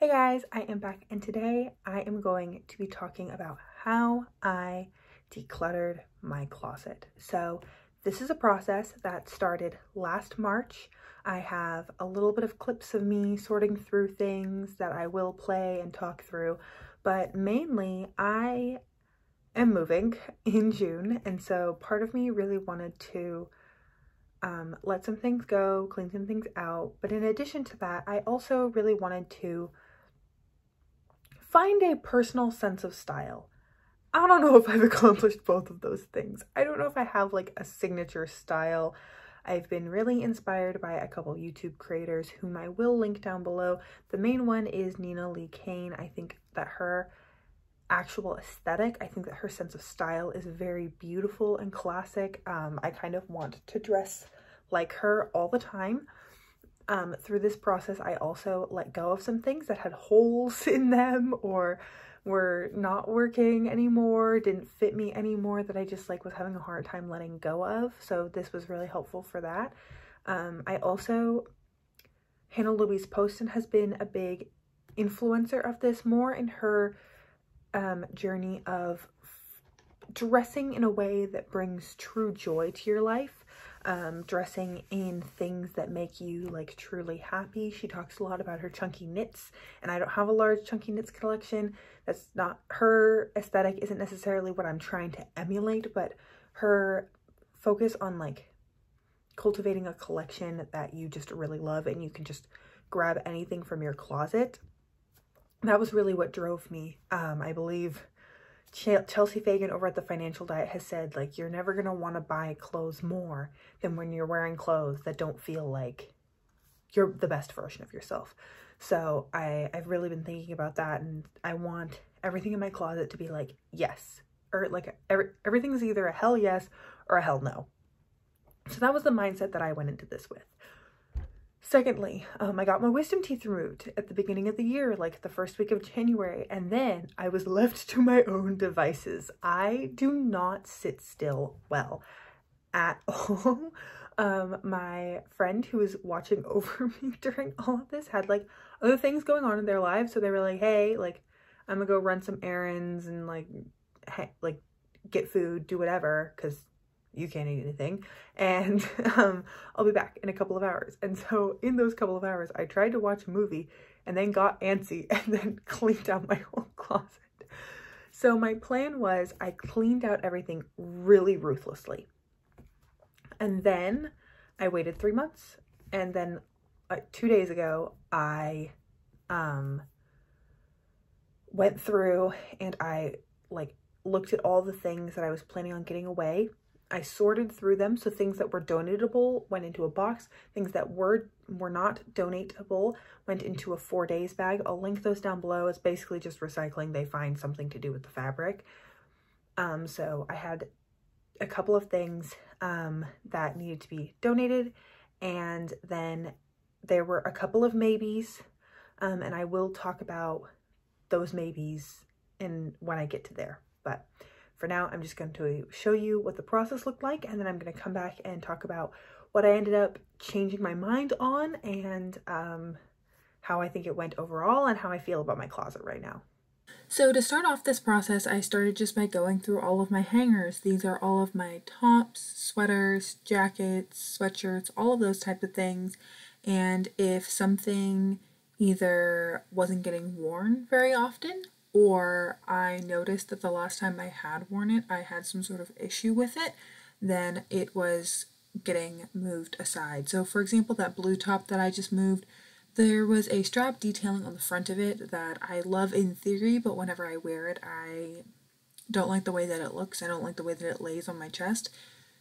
Hey guys, I am back and today I am going to be talking about how I decluttered my closet. So this is a process that started last March. I have a little bit of clips of me sorting through things that I will play and talk through, but mainly I am moving in June, and so part of me really wanted to let some things go, clean some things out, but in addition to that, I also really wanted to find a personal sense of style. I don't know if I've accomplished both of those things. I don't know if I have like a signature style. I've been really inspired by a couple YouTube creators whom I will link down below. The main one is Nina Lee Kane. I think that her actual aesthetic, I think that her sense of style is very beautiful and classic. I kind of want to dress like her all the time. Through this process, I also let go of some things that had holes in them or were not working anymore, didn't fit me anymore, that I just like was having a hard time letting go of. So this was really helpful for that. I also, Hannah Louise Poston has been a big influencer of this, more in her journey of dressing in a way that brings true joy to your life. Dressing in things that make you like truly happy. She talks a lot about her chunky knits, and I don't have a large chunky knits collection. That's not her aesthetic, isn't necessarily what I'm trying to emulate, but her focus on like cultivating a collection that you just really love and you can just grab anything from your closet. That was really what drove me. I believe Chelsea Fagan over at The Financial Diet has said, like, you're never going to want to buy clothes more than when you're wearing clothes that don't feel like you're the best version of yourself. So I've really been thinking about that, and I want everything in my closet to be like, yes, or like everything's either a hell yes or a hell no. So that was the mindset that I went into this with. Secondly, I got my wisdom teeth removed at the beginning of the year, like the first week of January, and then I was left to my own devices. I do not sit still well at all. My friend who was watching over me during all of this had like other things going on in their lives, so they were like, hey, like, I'm gonna go run some errands and like get food, do whatever, because you can't eat anything, and I'll be back in a couple of hours. And so in those couple of hours, I tried to watch a movie and then got antsy and then cleaned out my whole closet. So my plan was I cleaned out everything really ruthlessly. And then I waited 3 months. And then 2 days ago, I went through and I like looked at all the things that I was planning on getting away. I sorted through them, so things that were donatable went into a box, things that were not donatable went into a 4 days bag. I'll link those down below. It's basically just recycling. They find something to do with the fabric. So I had a couple of things that needed to be donated, and then there were a couple of maybes, and I will talk about those maybes when I get to there. But for now, I'm just going to show you what the process looked like, and then I'm going to come back and talk about what I ended up changing my mind on, and how I think it went overall, and how I feel about my closet right now. So to start off this process, I started just by going through all of my hangers. These are all of my tops, sweaters, jackets, sweatshirts, all of those type of things. And if something either wasn't getting worn very often, or I noticed that the last time I had worn it, I had some sort of issue with it, then it was getting moved aside. So for example, that blue top that I just moved, there was a strap detailing on the front of it that I love in theory, but whenever I wear it, I don't like the way that it looks. I don't like the way that it lays on my chest.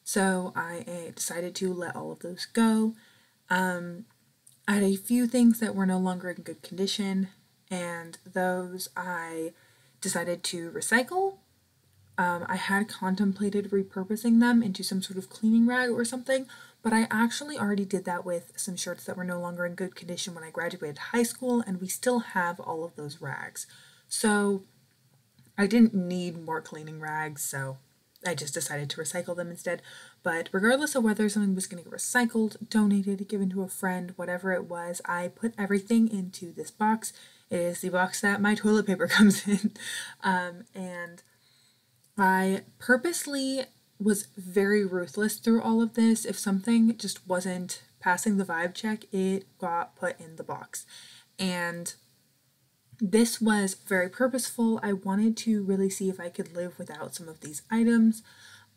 So I decided to let all of those go. I had a few things that were no longer in good condition, and those I decided to recycle. I had contemplated repurposing them into some sort of cleaning rag or something, but I actually already did that with some shirts that were no longer in good condition when I graduated high school, and we still have all of those rags. So I didn't need more cleaning rags, so I just decided to recycle them instead. But regardless of whether something was going to get recycled, donated, given to a friend, whatever it was, I put everything into this box It is the box that my toilet paper comes in. And I purposely was very ruthless through all of this. If something just wasn't passing the vibe check, it got put in the box. And this was very purposeful. I wanted to really see if I could live without some of these items,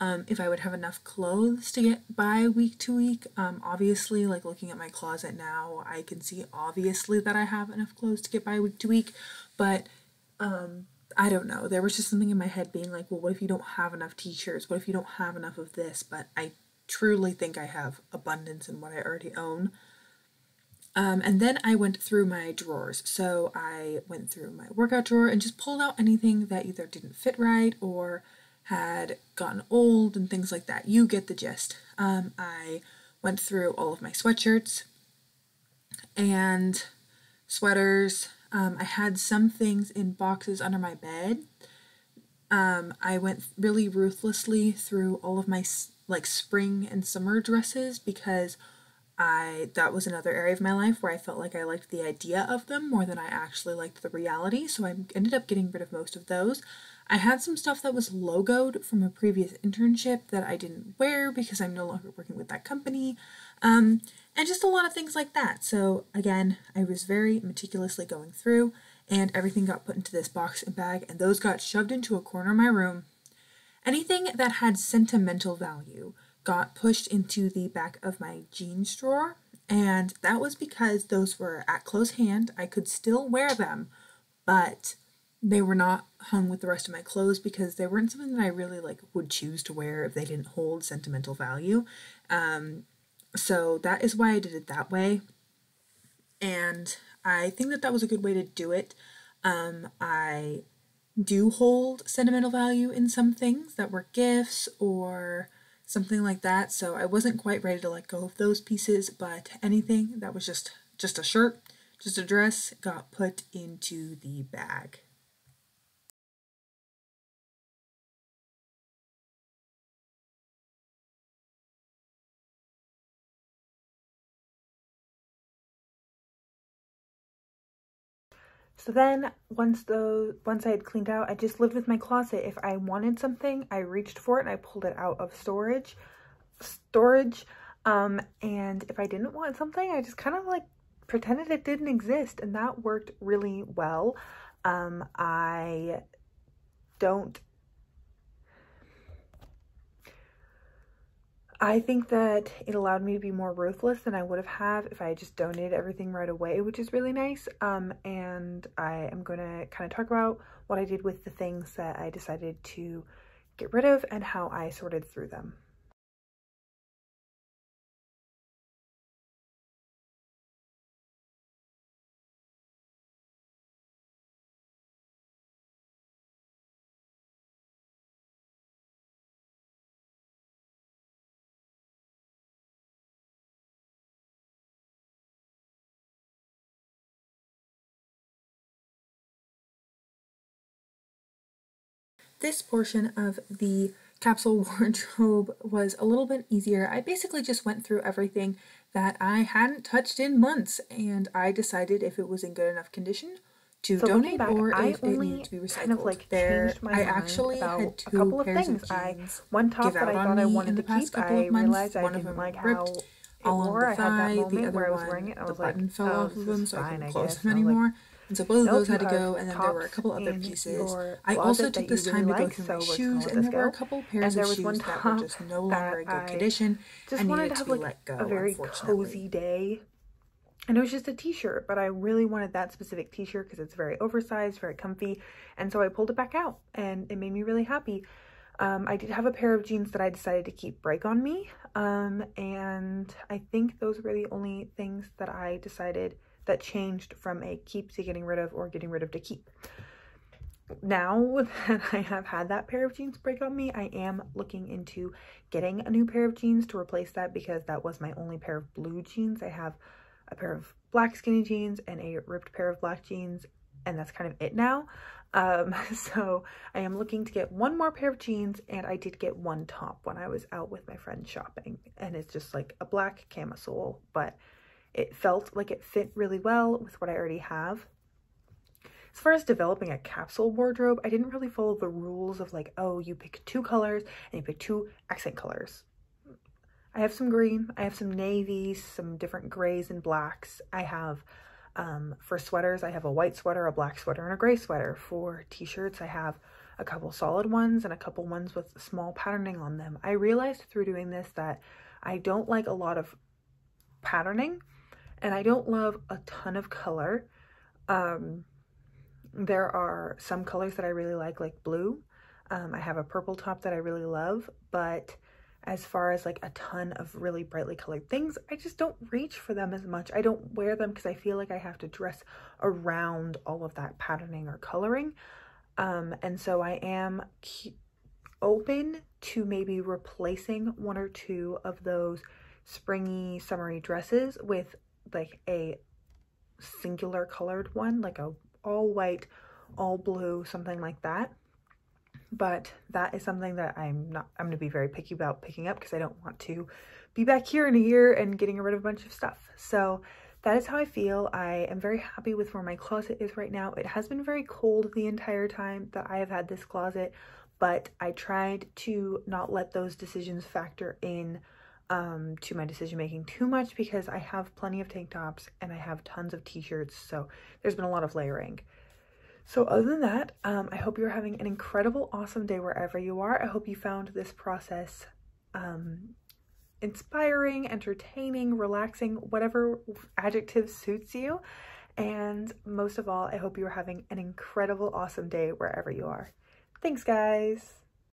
if I would have enough clothes to get by week to week. Obviously, like looking at my closet now, I can see obviously that I have enough clothes to get by week to week, but I don't know. There was just something in my head being like, well, what if you don't have enough t-shirts? What if you don't have enough of this? But I truly think I have abundance in what I already own. And then I went through my drawers. So I went through my workout drawer and just pulled out anything that either didn't fit right or had gotten old and things like that. You get the gist. I went through all of my sweatshirts and sweaters. I had some things in boxes under my bed. I went really ruthlessly through all of my like spring and summer dresses because that was another area of my life where I felt like I liked the idea of them more than I actually liked the reality, so I ended up getting rid of most of those. I had some stuff that was logoed from a previous internship that I didn't wear because I'm no longer working with that company, and just a lot of things like that. So again, I was very meticulously going through, and everything got put into this box and bag, and those got shoved into a corner of my room. Anything that had sentimental value got pushed into the back of my jeans drawer, and that was because those were at close hand. I could still wear them, but they were not hung with the rest of my clothes because they weren't something that I really like would choose to wear if they didn't hold sentimental value. So that is why I did it that way, and I think that that was a good way to do it. I do hold sentimental value in some things that were gifts or something like that, so I wasn't quite ready to let go of those pieces, but anything that was just a shirt, just a dress, got put into the bag. So then once I had cleaned out, I just lived with my closet. If I wanted something, I reached for it and I pulled it out of storage. And if I didn't want something, I just kind of like pretended it didn't exist, and that worked really well. I think that it allowed me to be more ruthless than I would have if I had just donated everything right away, which is really nice. And I am going to kind of talk about what I did with the things that I decided to get rid of and how I sorted through them. This portion of the capsule wardrobe was a little bit easier. I basically just went through everything that I hadn't touched in months, and I decided if it was in good enough condition to donate or if it needed to be recycled. Kind of like changed my mind actually about had a couple of pairs things. of jeans One top give that out I on thought I me wanted in to the past keep, couple I of months. realized I One of didn't them like ripped how it along wore. the I had that thigh, the moment other where I was one, wearing it and I the was like, button fell oh, off of this them, is so I fine, couldn't I close guess. them And I was anymore. And so both of nope, those you had to have go, and then there were a tops couple other in pieces. your I also closet took that you this really time to go like, through so my let's shoes, let and this there were a go. couple And pairs of there was one shoes that were top just no longer that in good I condition just and wanted needed to to have be like let go, a very unfortunately. cozy day. And it was just a t-shirt, but I really wanted that specific t-shirt because it's very oversized, very comfy. And so I pulled it back out and it made me really happy. I did have a pair of jeans that I decided to keep break on me. And I think those were the only things that I decided that changed from a keep to getting rid of or getting rid of to keep. Now that I have had that pair of jeans break on me, I am looking into getting a new pair of jeans to replace that because that was my only pair of blue jeans. I have a pair of black skinny jeans and a ripped pair of black jeans, and that's kind of it now. So I am looking to get one more pair of jeans, and I did get one top when I was out with my friend shopping, and it's just like a black camisole, but it felt like it fit really well with what I already have. As far as developing a capsule wardrobe, I didn't really follow the rules of like, oh, you pick 2 colors and you pick 2 accent colors. I have some green, I have some navies, some different grays and blacks. I have, for sweaters, I have a white sweater, a black sweater, and a gray sweater. For t-shirts, I have a couple solid ones and a couple ones with small patterning on them. I realized through doing this that I don't like a lot of patterning and I don't love a ton of color. There are some colors that I really like blue. I have a purple top that I really love, but as far as like a ton of really brightly colored things, I just don't reach for them as much. I don't wear them because I feel like I have to dress around all of that patterning or coloring. And so I am open to maybe replacing 1 or 2 of those springy, summery dresses with like a singular colored one, like a all white, all blue, something like that. But that is something that I'm going to be very picky about picking up because I don't want to be back here in a year and getting rid of a bunch of stuff. So that is how I feel. I am very happy with where my closet is right now. It has been very cold the entire time that I have had this closet, but I tried to not let those decisions factor in to my decision making too much because I have plenty of tank tops and I have tons of t-shirts, so there's been a lot of layering. So other than that, I hope you're having an incredible, awesome day wherever you are. I hope you found this process inspiring, entertaining, relaxing, whatever adjective suits you. And most of all, I hope you're having an incredible, awesome day wherever you are. Thanks, guys.